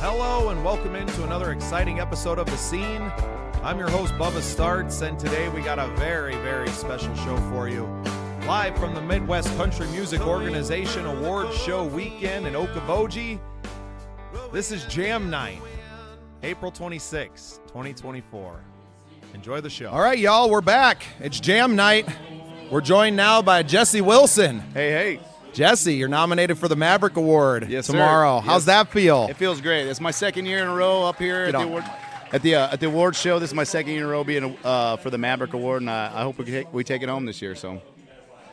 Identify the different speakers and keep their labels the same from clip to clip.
Speaker 1: Hello and welcome into another exciting episode of The Scene. I'm your host, Bubba Starts, and today we got a very, very special show for you. Live from the Midwest Country Music Organization Award Show weekend in Okoboji, this is Jam Night, April 26, 2024. Enjoy the show. All right, y'all, we're back. It's Jam Night. We're joined now by Jesse Wilson.
Speaker 2: Hey.
Speaker 1: Jesse, you're nominated for the Maverick Award tomorrow.
Speaker 2: Sir.
Speaker 1: How's that feel?
Speaker 2: It feels great. It's my second year in a row up here at the award show. This is my second year in a row being for the Maverick Award, and I hope we take it home this year. So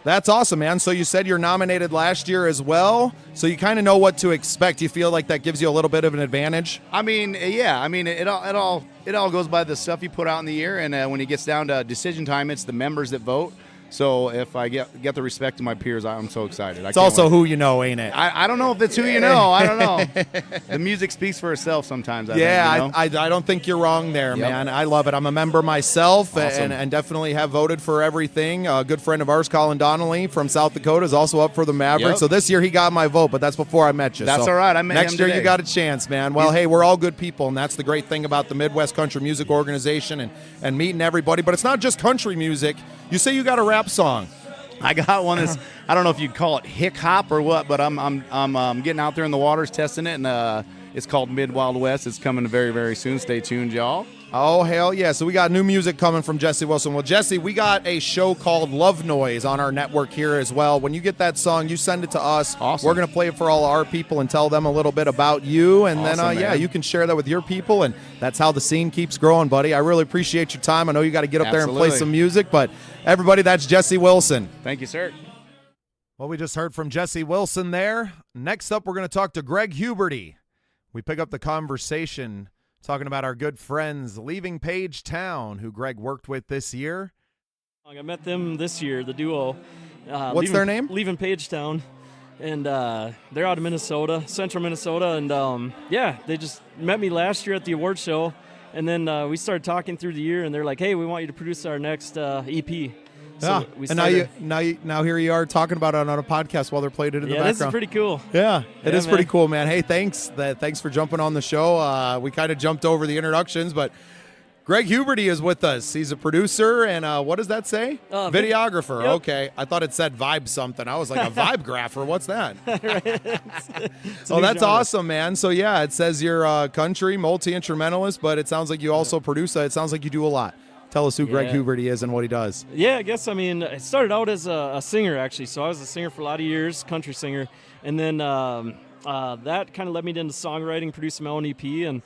Speaker 1: that's awesome, man. So you said you're nominated last year as well, so you kind of know what to expect. You feel like that gives you a little bit of an advantage?
Speaker 2: I mean, yeah. I mean, it all goes by the stuff you put out in the year, and when it gets down to decision time, it's the members that vote. So if I get the respect of my peers, I'm so excited.
Speaker 1: It's also who you know, ain't it?
Speaker 2: I don't know if it's who you know. I don't know. The music speaks for itself sometimes.
Speaker 1: I don't think you're wrong there, man. I love it. I'm a member myself.
Speaker 2: Awesome.
Speaker 1: and definitely have voted for everything. A good friend of ours, Colin Donnelly from South Dakota, is also up for the Maverick.
Speaker 2: Yep.
Speaker 1: So this year he got my vote, but that's before I met you.
Speaker 2: That's all right. I met
Speaker 1: next
Speaker 2: him
Speaker 1: year
Speaker 2: today.
Speaker 1: You got a chance, man. Well, hey, we're all good people, and that's the great thing about the Midwest Country Music Organization and meeting everybody. But it's not just country music. You say you got a rap song.
Speaker 2: I got one that's, I don't know if you'd call it hick hop or what, but I'm getting out there in the waters testing it, and it's called Mid Wild West. It's coming very, very soon. Stay tuned, y'all.
Speaker 1: Oh, hell yeah. So we got new music coming from Jesse Wilson. Well, Jesse, we got a show called Love Noise on our network here as well. When you get that song, you send it to us.
Speaker 2: Awesome.
Speaker 1: We're going to play it for all our people and tell them a little bit about you. And
Speaker 2: awesome,
Speaker 1: then, you can share that with your people. And that's how the scene keeps growing, buddy. I really appreciate your time. I know you got to get up there and play some music. But everybody, that's Jesse Wilson.
Speaker 2: Thank you, sir.
Speaker 1: Well, we just heard from Jesse Wilson there. Next up, we're going to talk to Greg Huberty. We pick up the conversation talking about our good friends leaving Page Town, who Greg worked with this year.
Speaker 3: I met them this year, the duo.
Speaker 1: What's their name?
Speaker 3: Leaving Page Town. And they're out of Minnesota, central Minnesota. And, they just met me last year at the award show. And then we started talking through the year, and they're like, hey, we want you to produce our next EP. So we started,
Speaker 1: now here you are talking about it on a podcast while they're playing it in the background.
Speaker 3: This is pretty cool.
Speaker 1: Yeah, it is pretty cool, man. Hey, thanks for jumping on the show. We kind of jumped over the introductions, but Greg Huberty is with us. He's a producer, and what does that say? Videographer.
Speaker 3: Yep.
Speaker 1: Okay, I thought it said vibe something. I was like, a vibe grapher? What's that?
Speaker 3: It's
Speaker 1: Oh, that's awesome, man. So yeah, it says you're a country multi-instrumentalist, but it sounds like you also produce. It sounds like you do a lot. Tell us who Greg Huberty is and what he does.
Speaker 3: Yeah, I guess, I started out as a singer, actually. So I was a singer for a lot of years, country singer. And then that kind of led me into songwriting, producing my own EP, and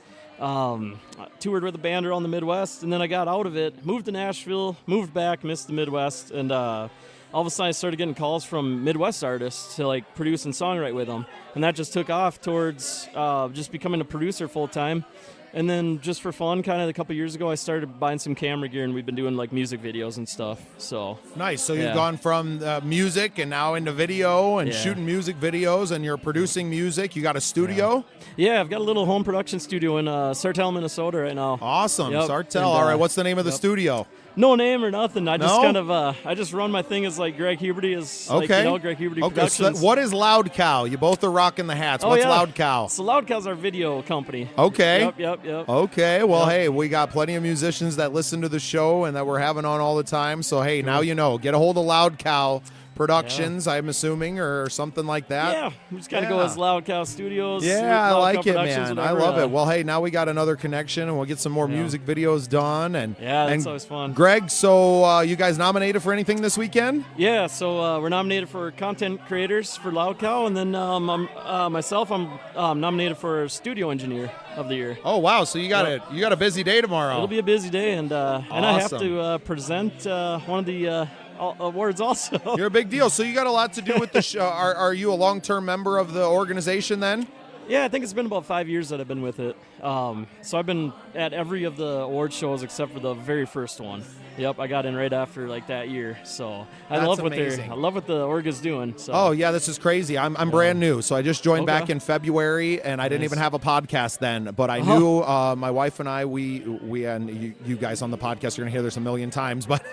Speaker 3: toured with a band around the Midwest. And then I got out of it, moved to Nashville, moved back, missed the Midwest. And all of a sudden I started getting calls from Midwest artists to produce and songwrite with them. And that just took off towards just becoming a producer full time. And then just for fun, kind of a couple years ago, I started buying some camera gear, and we've been doing music videos and stuff. So
Speaker 1: nice. So you've gone from music and now into video and shooting music videos, and you're producing music. You got a studio?
Speaker 3: Yeah, I've got a little home production studio in Sartell, Minnesota right now.
Speaker 1: Awesome.
Speaker 3: Yep.
Speaker 1: Sartell. All right. What's the name of the studio?
Speaker 3: No name or nothing. I just kind of I just run my thing as Greg Huberty is Greg Huberty Productions.
Speaker 1: So what is Loud Cow? You both are rocking the hats. What's Loud Cow?
Speaker 3: So Loud Cow's our video company.
Speaker 1: Okay.
Speaker 3: Yep.
Speaker 1: Okay. Well, hey, we got plenty of musicians that listen to the show and that we're having on all the time. So hey, now you know. Get a hold of Loud Cow Productions, I'm assuming, or something like that.
Speaker 3: Yeah, we just got to go as Loud Cow Studios.
Speaker 1: Yeah, I like it, man.
Speaker 3: Whatever.
Speaker 1: I love it. Well, hey, now we got another connection, and we'll get some more music videos done. And
Speaker 3: that's always fun.
Speaker 1: Greg, so you guys nominated for anything this weekend?
Speaker 3: Yeah, so we're nominated for content creators for Loud Cow, and then myself, I'm nominated for Studio Engineer of the Year.
Speaker 1: Oh wow! So you got a busy day tomorrow.
Speaker 3: It'll be a busy day, and
Speaker 1: awesome.
Speaker 3: I have to present one of the awards also.
Speaker 1: You're a big deal. So you got a lot to do with the show. Are you a long-term member of the organization then?
Speaker 3: Yeah, I think it's been about 5 years that I've been with it. So I've been at every of the award shows except for the very first one. Yep, I got in right after like that year. So I
Speaker 1: That's
Speaker 3: love
Speaker 1: amazing.
Speaker 3: I love what the Orga's doing. So
Speaker 1: Oh yeah, this is crazy. I'm brand new, so I just joined
Speaker 3: Okay.
Speaker 1: back in February, and I didn't
Speaker 3: Nice.
Speaker 1: even have a podcast then. But I knew my wife and I, we and you guys on the podcast, you're gonna hear this a million times, but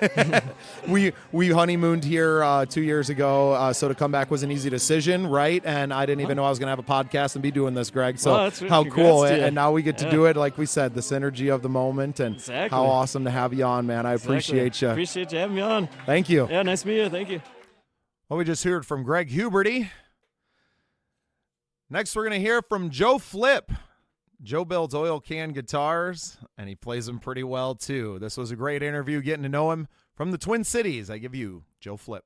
Speaker 1: we honeymooned here 2 years ago. So to come back was an easy decision, right? And I didn't even know I was gonna have a podcast and be doing this, Greg. So
Speaker 3: Well, that's
Speaker 1: how
Speaker 3: congrats
Speaker 1: cool!
Speaker 3: to you.
Speaker 1: And now we get to do it, like we said, the synergy of the moment, and
Speaker 3: Exactly.
Speaker 1: how awesome to have you on, man. I appreciate you.
Speaker 3: Appreciate you having me on.
Speaker 1: Thank you.
Speaker 3: Yeah, nice to meet you. Thank you.
Speaker 1: Well, we just heard from Greg Huberty. Next, we're going to hear from Joe Flip. Joe builds oil can guitars, and he plays them pretty well, too. This was a great interview getting to know him from the Twin Cities. I give you Joe Flip.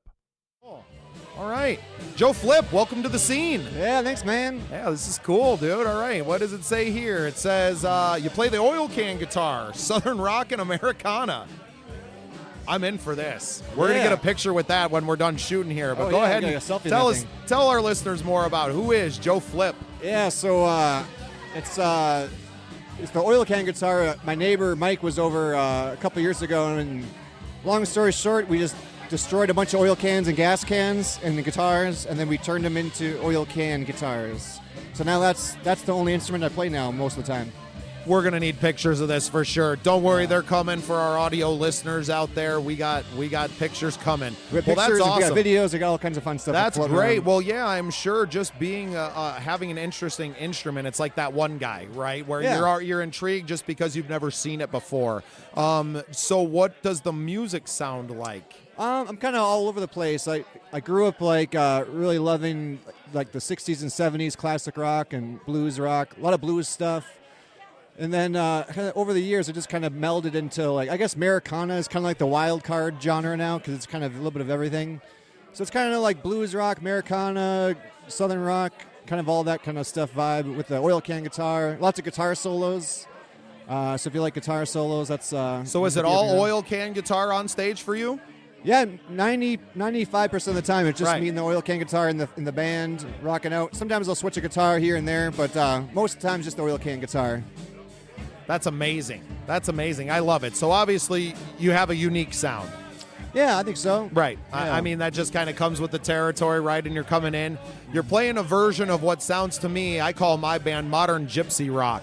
Speaker 1: All right. Joe Flip, welcome to the scene.
Speaker 4: Yeah, thanks, man.
Speaker 1: Yeah, this is cool, dude. All right. What does it say here? It says you play the oil can guitar, Southern Rock and Americana. I'm in for this. We're going to
Speaker 4: Yeah.
Speaker 1: get a picture with that when we're done shooting here. But
Speaker 4: Oh,
Speaker 1: go
Speaker 4: yeah,
Speaker 1: ahead
Speaker 4: I
Speaker 1: and
Speaker 4: got a selfie in
Speaker 1: tell
Speaker 4: that
Speaker 1: us,
Speaker 4: thing.
Speaker 1: tell our listeners more about who is Joe Flip.
Speaker 4: Yeah, so it's the oil can guitar. My neighbor Mike was over a couple years ago, and long story short, we just destroyed a bunch of oil cans and gas cans and the guitars, and then we turned them into oil can guitars. So now that's the only instrument I play now most of the time.
Speaker 1: We're going to need pictures of this for sure. Don't worry, they're coming for our audio listeners out there. We got pictures coming.
Speaker 4: We have
Speaker 1: Well,
Speaker 4: pictures,
Speaker 1: that's awesome.
Speaker 4: we got videos, we got all kinds of fun stuff.
Speaker 1: That's
Speaker 4: floating
Speaker 1: great.
Speaker 4: around.
Speaker 1: Well, yeah, I'm sure just being having an interesting instrument, it's like that one guy, right? Where
Speaker 4: Yeah.
Speaker 1: you're intrigued just because you've never seen it before. So what does the music sound like?
Speaker 4: I'm kind of all over the place. I grew up like really loving like the 60s and 70s classic rock and blues rock, a lot of blues stuff. And then kind of over the years, it just kind of melded into like, I guess Americana is kind of like the wild card genre now because it's kind of a little bit of everything. So it's kind of like blues rock, Americana, Southern rock, kind of all that kind of stuff vibe with the oil can guitar, lots of guitar solos. So if you like guitar solos, that's...
Speaker 1: So is it all oil can guitar on stage for you?
Speaker 4: Yeah, 95% of the time it's just
Speaker 1: Right.
Speaker 4: me and the oil can guitar in the band rocking out. Sometimes I'll switch a guitar here and there, but most of the time just the oil can guitar.
Speaker 1: That's amazing. That's amazing. I love it. So obviously you have a unique sound.
Speaker 4: Yeah, I think so.
Speaker 1: Right.
Speaker 4: Yeah.
Speaker 1: I mean, that just kind of comes with the territory, right? And you're coming in. You're playing a version of what sounds to me, I call my band modern gypsy rock.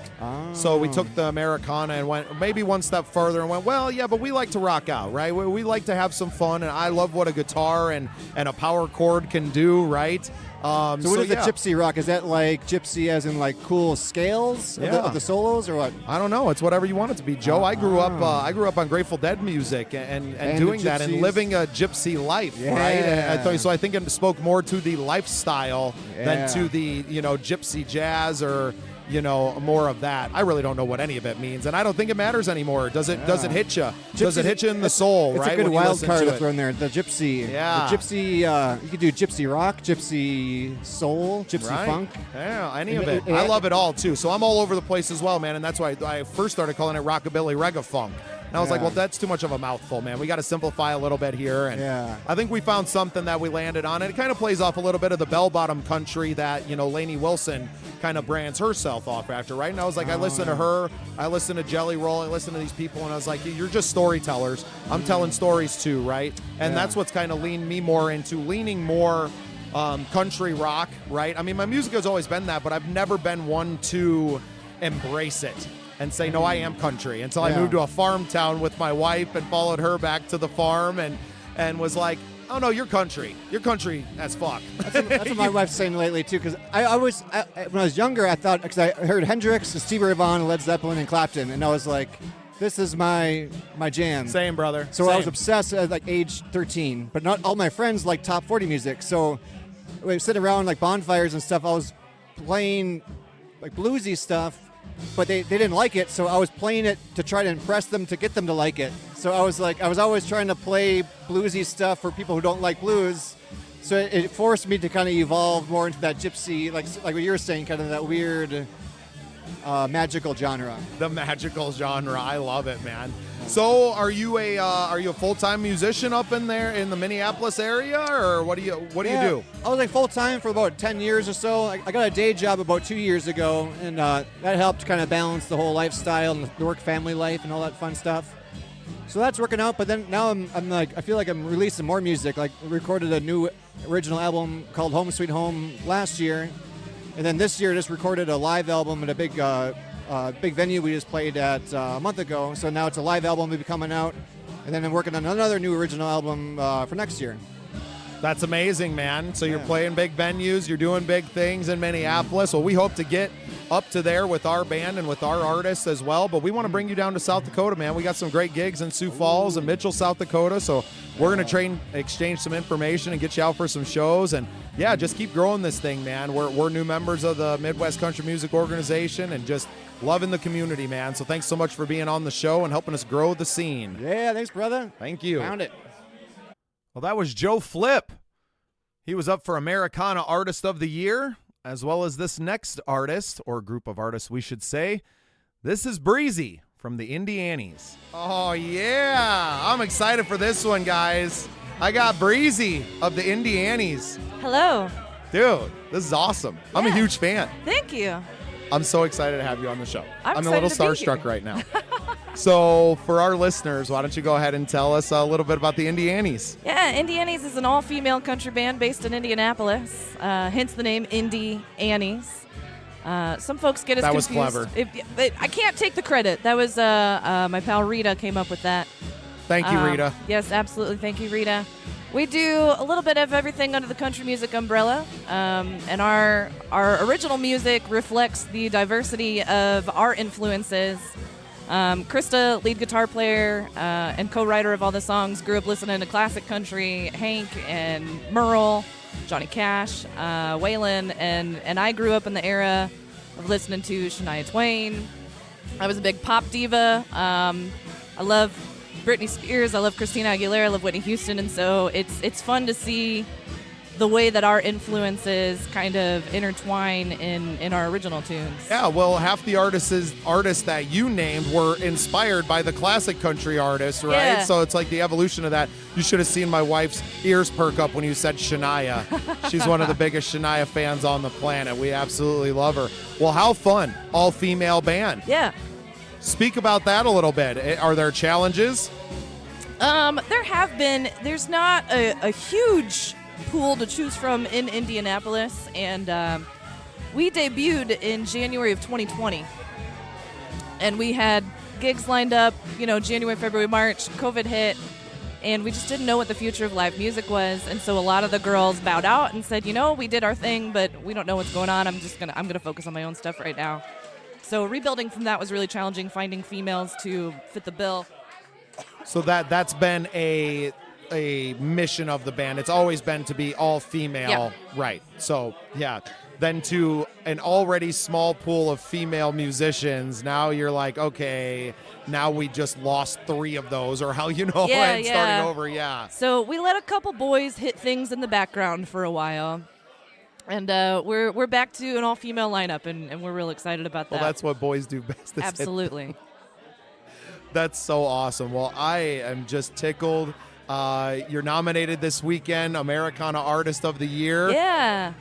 Speaker 1: So we took the Americana and went maybe one step further and went, well, yeah, but we like to rock out, right? We like to have some fun, and I love what a guitar and a power chord can do, right?
Speaker 4: So what is the gypsy rock? Is that like gypsy as in like cool scales of the solos or what?
Speaker 1: I don't know. It's whatever you want it to be, Joe. I grew up on Grateful Dead music and doing that and
Speaker 4: gypsies.
Speaker 1: living a gypsy life,
Speaker 4: Yeah.
Speaker 1: right? So I think it spoke more to the lifestyle than
Speaker 4: Yeah.
Speaker 1: to the gypsy jazz or more of that. I really don't know what any of it means, and I don't think it matters anymore. Does it hit you? Does it hit you in the soul?
Speaker 4: It's
Speaker 1: right?
Speaker 4: a good
Speaker 1: when you
Speaker 4: wild
Speaker 1: listen
Speaker 4: card
Speaker 1: to
Speaker 4: to
Speaker 1: it?
Speaker 4: throw in there. The gypsy.
Speaker 1: Yeah.
Speaker 4: The gypsy, you could do gypsy rock, gypsy soul, gypsy
Speaker 1: Right.
Speaker 4: funk.
Speaker 1: Yeah, any of
Speaker 4: And
Speaker 1: it. I love it all, too. So I'm all over the place as well, man, and that's why I first started calling it rockabilly reggae funk. And I was like,
Speaker 4: Yeah.
Speaker 1: well, that's too much of a mouthful, man. We got to simplify a little bit here. And
Speaker 4: Yeah.
Speaker 1: I think we found something that we landed on. And it kind of plays off a little bit of the bell-bottom country that, Lainey Wilson kind of brands herself off after, right? And I was like, I listen to her. I listen to Jelly Roll. I listen to these people. And I was like, you're just storytellers. I'm telling stories, too, right? And
Speaker 4: Yeah.
Speaker 1: that's what's kind of leaned me more into leaning more country rock, right? I mean, my music has always been that, but I've never been one to embrace it and say, no, I am country. Until I
Speaker 4: Yeah.
Speaker 1: moved to a farm town with my wife and followed her back to the farm and was like, oh, no, you're country. You're country as fuck.
Speaker 4: That's what my wife's saying lately too. Because when I was younger, I thought because I heard Hendrix, Stevie Ray Vaughan, Led Zeppelin, and Clapton, and I was like, this is my jam.
Speaker 1: Same, brother.
Speaker 4: So
Speaker 1: Same.
Speaker 4: I was obsessed at like age 13. But not all my friends like top 40 music. So we sit around like bonfires and stuff. I was playing like bluesy stuff, but they didn't like it. So I was playing it to try to impress them, to get them to like it. So I was always trying to play bluesy stuff for people who don't like blues. So it forced me to kind of evolve more into that gypsy, like what you were saying, kind of that weird magical genre.
Speaker 1: The magical genre. I love it, man. So are you a full-time musician up in there in the Minneapolis area, or what do you do?
Speaker 4: I was like full time for about 10 years or so. I got a day job about 2 years ago, and that helped kind of balance the whole lifestyle and the work family life and all that fun stuff. So that's working out, but then now I'm like, I feel like I'm releasing more music. Like, recorded a new original album called Home Sweet Home last year, and then this year just recorded a live album at a big venue we just played at a month ago. So now it's a live album will be coming out, and then I'm working on another new original album for next year.
Speaker 1: That's amazing, man. So you're playing big venues, you're doing big things in Minneapolis. Well, we hope to get up to there with our band and with our artists as well, but we want to bring you down to South Dakota, man. We got some great gigs in Sioux Falls and Mitchell, South Dakota, so we're going to exchange some information and get you out for some shows, and yeah, just keep growing this thing, man. We're new members of the Midwest Country Music Organization and just loving the community, man. So thanks so much for being on the show and helping us grow the scene.
Speaker 4: Yeah, thanks, brother.
Speaker 1: Thank you.
Speaker 4: Found it.
Speaker 1: Well, that was Joe Flip. He was up for Americana Artist of the Year, as well as this next artist, or group of artists, we should say. This is Breezy from the Indy Annies. Oh, yeah. I'm excited for this one, guys. I got Breezy of the Indy Annies.
Speaker 5: Hello.
Speaker 1: Dude, this is awesome. I'm a huge fan.
Speaker 5: Thank you.
Speaker 1: I'm so excited to have you on the show.
Speaker 5: I'm
Speaker 1: a little
Speaker 5: excited to be
Speaker 1: starstruck right now. So for our listeners, why don't you go ahead and tell us a little bit about the Indy Annies?
Speaker 5: Yeah, Indy Annies is an all-female country band based in Indianapolis, hence the name Indy Annies. Some folks get us
Speaker 1: That was
Speaker 5: confused.
Speaker 1: clever.
Speaker 5: I can't take the credit. That was my pal Rita came up with that.
Speaker 1: Thank you, Rita.
Speaker 5: Yes, absolutely. Thank you, Rita. We do a little bit of everything under the country music umbrella, and our original music reflects the diversity of our influences. Krista, lead guitar player and co-writer of all the songs, grew up listening to classic country, Hank and Merle, Johnny Cash, Waylon, and I grew up in the era of listening to Shania Twain. I was a big pop diva. I love Britney Spears, I love Christina Aguilera, I love Whitney Houston, and so it's fun to see the way that our influences kind of intertwine in our original tunes.
Speaker 1: Yeah, well, half the artists that you named were inspired by the classic country artists, right?
Speaker 5: Yeah.
Speaker 1: So it's like the evolution of that. You should have seen my wife's ears perk up when you said Shania. She's one of the biggest Shania fans on the planet. We absolutely love her. Well, how fun. All-female band.
Speaker 5: Yeah.
Speaker 1: Speak about that a little bit. Are there challenges?
Speaker 5: There have been. There's not a huge pool to choose from in Indianapolis, and we debuted in January of 2020, and we had gigs lined up, January, February, March. COVID hit, and we just didn't know what the future of live music was, and so a lot of the girls bowed out and said, we did our thing, but we don't know what's going on. I'm gonna focus on my own stuff right now. So rebuilding from that was really challenging, finding females to fit the bill.
Speaker 1: So that's been a mission of the band. It's always been to be all female, right? So yeah, then to an already small pool of female musicians, now you're like, okay, now we just lost 3 of those, or how and starting over. Yeah.
Speaker 5: So we let a couple boys hit things in the background for a while. And we're back to an all-female lineup, and we're real excited about that.
Speaker 1: Well, that's what boys do best.
Speaker 5: Absolutely.
Speaker 1: That's so awesome. Well, I am just tickled. You're nominated this weekend, Americana Artist of the Year.
Speaker 5: Yeah.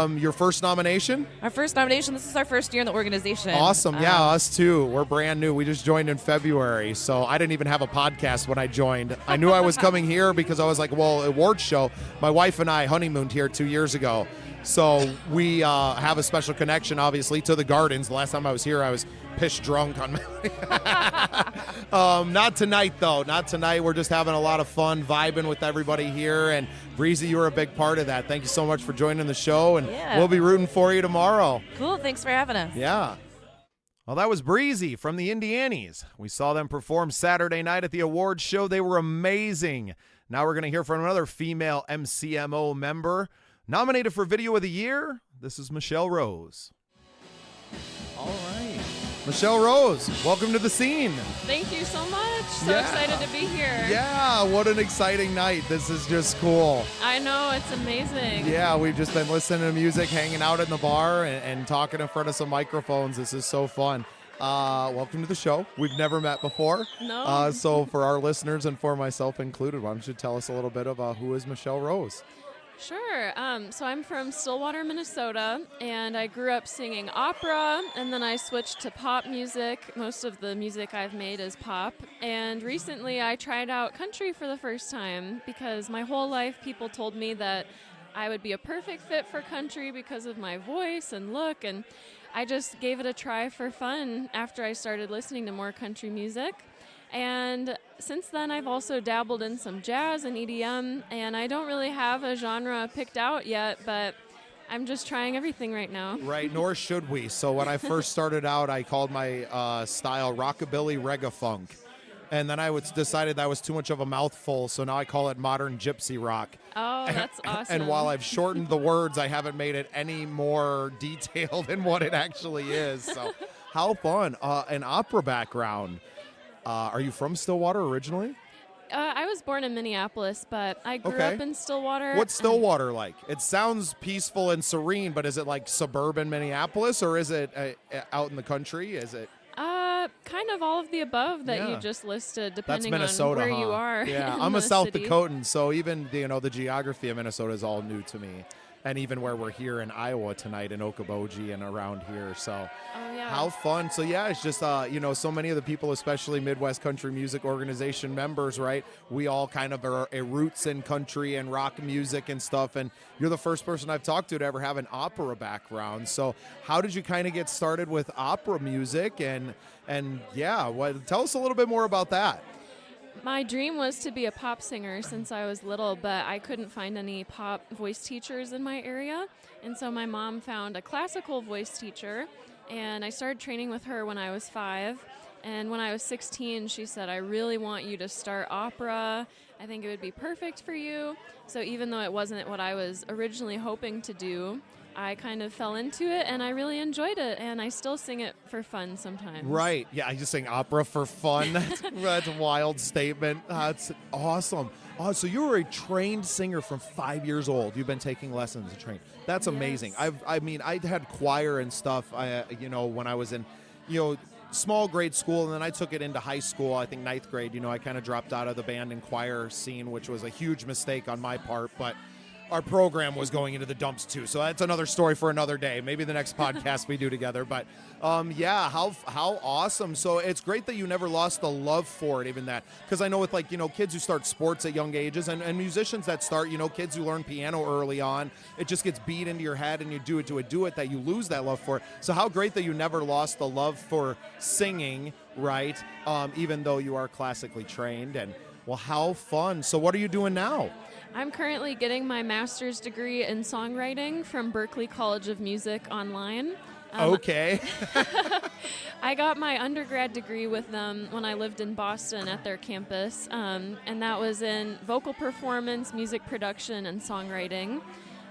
Speaker 1: Your first nomination?
Speaker 5: Our first nomination. This is our first year in the organization.
Speaker 1: Awesome. Yeah, us too. We're brand new. We just joined in February, so I didn't even have a podcast when I joined. I knew I was coming here because I was like, well, awards show. My wife and I honeymooned here 2 years ago. So we have a special connection, obviously, to the Gardens. The last time I was here, I was pissed drunk on my... Not tonight, though. Not tonight. We're just having a lot of fun, vibing with everybody here. And Breezy, you were a big part of that. Thank you so much for joining the show, and we'll be rooting for you tomorrow.
Speaker 5: Cool. Thanks for having us.
Speaker 1: Yeah. Well, that was Breezy from the Indy Annies. We saw them perform Saturday night at the awards show. They were amazing. Now we're going to hear from another female MCMO member. Nominated for Video of the Year, this is Michelle Rose. All right. Michelle Rose, welcome to the scene.
Speaker 6: Thank you so much. So excited to be here.
Speaker 1: Yeah, what an exciting night. This is just cool.
Speaker 6: I know, it's amazing.
Speaker 1: Yeah, we've just been listening to music, hanging out in the bar, and talking in front of some microphones. This is so fun. Welcome to the show. We've never met before.
Speaker 6: No.
Speaker 1: So for our listeners and for myself included, why don't you tell us a little bit about who is Michelle Rose?
Speaker 6: Sure. So I'm from Stillwater, Minnesota, and I grew up singing opera, and then I switched to pop music. Most of the music I've made is pop. And recently I tried out country for the first time because my whole life people told me that I would be a perfect fit for country because of my voice and look, and I just gave it a try for fun after I started listening to more country music. And since then, I've also dabbled in some jazz and EDM, and I don't really have a genre picked out yet, but I'm just trying everything right now.
Speaker 1: Right, nor should we. So when I first started out, I called my style rockabilly reggae funk. And then I decided that was too much of a mouthful, so now I call it modern gypsy rock.
Speaker 6: Oh, that's awesome.
Speaker 1: And while I've shortened the words, I haven't made it any more detailed than what it actually is. So how fun. An opera background. Are you from Stillwater originally?
Speaker 6: I was born in Minneapolis, but I grew up in Stillwater.
Speaker 1: What's Stillwater like? It sounds peaceful and serene, but is it like suburban Minneapolis, or is it out in the country? Is it?
Speaker 6: Kind of all of the above that you just listed, depending on
Speaker 1: Minnesota,
Speaker 6: where
Speaker 1: huh?
Speaker 6: you are.
Speaker 1: Yeah,
Speaker 6: in
Speaker 1: I'm a
Speaker 6: the
Speaker 1: South
Speaker 6: city.
Speaker 1: Dakotan, so even the geography of Minnesota is all new to me, and even where we're here in Iowa tonight in Okoboji and around here. So,
Speaker 6: Oh, yeah.
Speaker 1: how fun! So yeah, it's just so many of the people, especially Midwest Country Music Organization members, right? We all kind of are roots in country and rock music and stuff. And you're the first person I've talked to ever have an opera background. So how did you kind of get started with opera music? And yeah, tell us a little bit more about that.
Speaker 6: My dream was to be a pop singer since I was little, but I couldn't find any pop voice teachers in my area. And so my mom found a classical voice teacher, and I started training with her when I was 5. And when I was 16, she said, I really want you to start opera. I think it would be perfect for you. So even though it wasn't what I was originally hoping to do, I kind of fell into it, and I really enjoyed it, and I still sing it for fun sometimes.
Speaker 1: Right. Yeah, I just sing opera for fun. That's a wild statement. That's awesome. Oh, so you were a trained singer from 5 years old. You've been taking lessons and trained. That's amazing.
Speaker 6: Yes.
Speaker 1: I had choir and stuff, when I was in, small grade school, and then I took it into high school. I think 9th grade, I kind of dropped out of the band and choir scene, which was a huge mistake on my part, but our program was going into the dumps too, so that's another story for another day. Maybe the next podcast we do together. But how awesome! So it's great that you never lost the love for it, even that, because I know with kids who start sports at young ages and musicians that start, kids who learn piano early on, it just gets beat into your head, and you do it that you lose that love for it. So how great that you never lost the love for singing, right? Even though you are classically trained, and well, how fun! So what are you doing now?
Speaker 6: I'm currently getting my master's degree in songwriting from Berklee College of Music online.
Speaker 1: Okay.
Speaker 6: I got my undergrad degree with them when I lived in Boston at their campus, and that was in vocal performance, music production, and songwriting.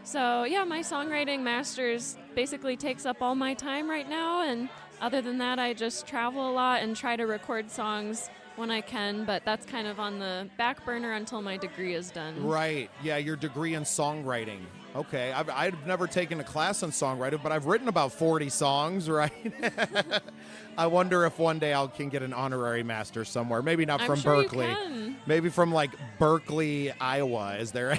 Speaker 6: So yeah, my songwriting master's basically takes up all my time right now, and other than that, I just travel a lot and try to record songs when I can, but that's kind of on the back burner until my degree is done.
Speaker 1: Right. Yeah, your degree in songwriting. Okay. I've never taken a class on songwriting, but I've written about 40 songs, right? I wonder if one day I can get an honorary master somewhere. Maybe not from
Speaker 6: I'm sure
Speaker 1: Berkeley.
Speaker 6: You can.
Speaker 1: Maybe from Berkeley, Iowa. Is there?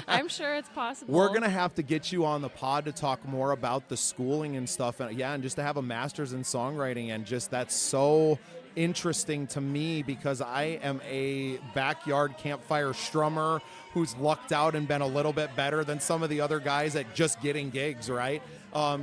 Speaker 6: I'm sure it's possible.
Speaker 1: We're going to have to get you on the pod to talk more about the schooling and stuff. And just to have a master's in songwriting, and just that's so interesting to me, because I am a backyard campfire strummer who's lucked out and been a little bit better than some of the other guys at just getting gigs, right?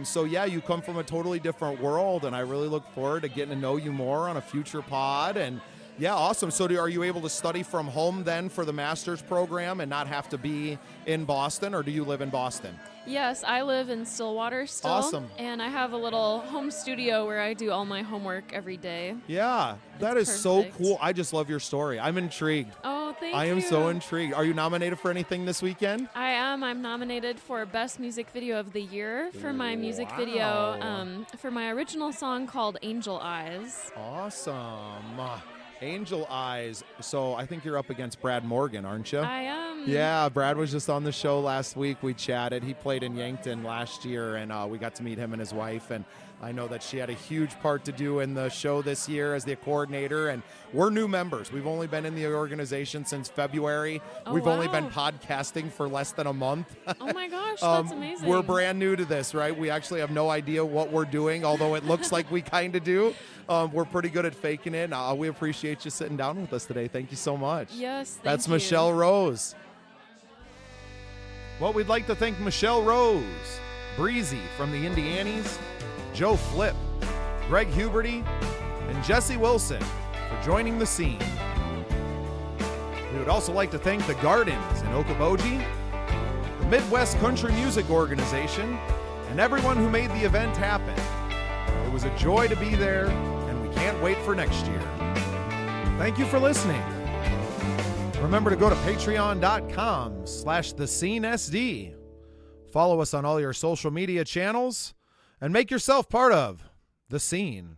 Speaker 1: So yeah, you come from a totally different world, and I really look forward to getting to know you more on a future pod. And yeah, awesome. So are you able to study from home then for the master's program and not have to be in Boston, or do you live in Boston?
Speaker 6: Yes, I live in Stillwater still.
Speaker 1: Awesome.
Speaker 6: And I have a little home studio where I do all my homework every day.
Speaker 1: Yeah, that is so cool. I just love your story. I'm intrigued.
Speaker 6: Oh, thank you.
Speaker 1: I am so intrigued. Are you nominated for anything this weekend?
Speaker 6: I am. I'm nominated for Best Music Video of the Year for my music video for my original song called Angel Eyes.
Speaker 1: Awesome. Angel Eyes. So I think you're up against Brad Morgan, aren't you?
Speaker 6: I am.
Speaker 1: Yeah, Brad was just on the show last week. We chatted. He played in Yankton last year, and we got to meet him and his wife. And I know that she had a huge part to do in the show this year as the coordinator. And we're new members. We've only been in the organization since February.
Speaker 6: Oh,
Speaker 1: We've only been
Speaker 6: wow.
Speaker 1: podcasting for less than a month.
Speaker 6: Oh my gosh, that's amazing.
Speaker 1: We're brand new to this, right? We actually have no idea what we're doing, although it looks like we kind of do. We're pretty good at faking it. We appreciate you sitting down with us today. Thank you so much.
Speaker 6: Yes, thank
Speaker 1: That's
Speaker 6: you.
Speaker 1: Michelle Rose. Well, we'd like to thank Michelle Rose, Breezy from the Indy Annies, Joe Flip, Greg Huberty, and Jesse Wilson for joining the scene. We would also like to thank the Gardens in Okoboji, the Midwest Country Music Organization, and everyone who made the event happen. It was a joy to be there, and we can't wait for next year. Thank you for listening. Remember to go to patreon.com/thescenesd. Follow us on all your social media channels and make yourself part of The Scene.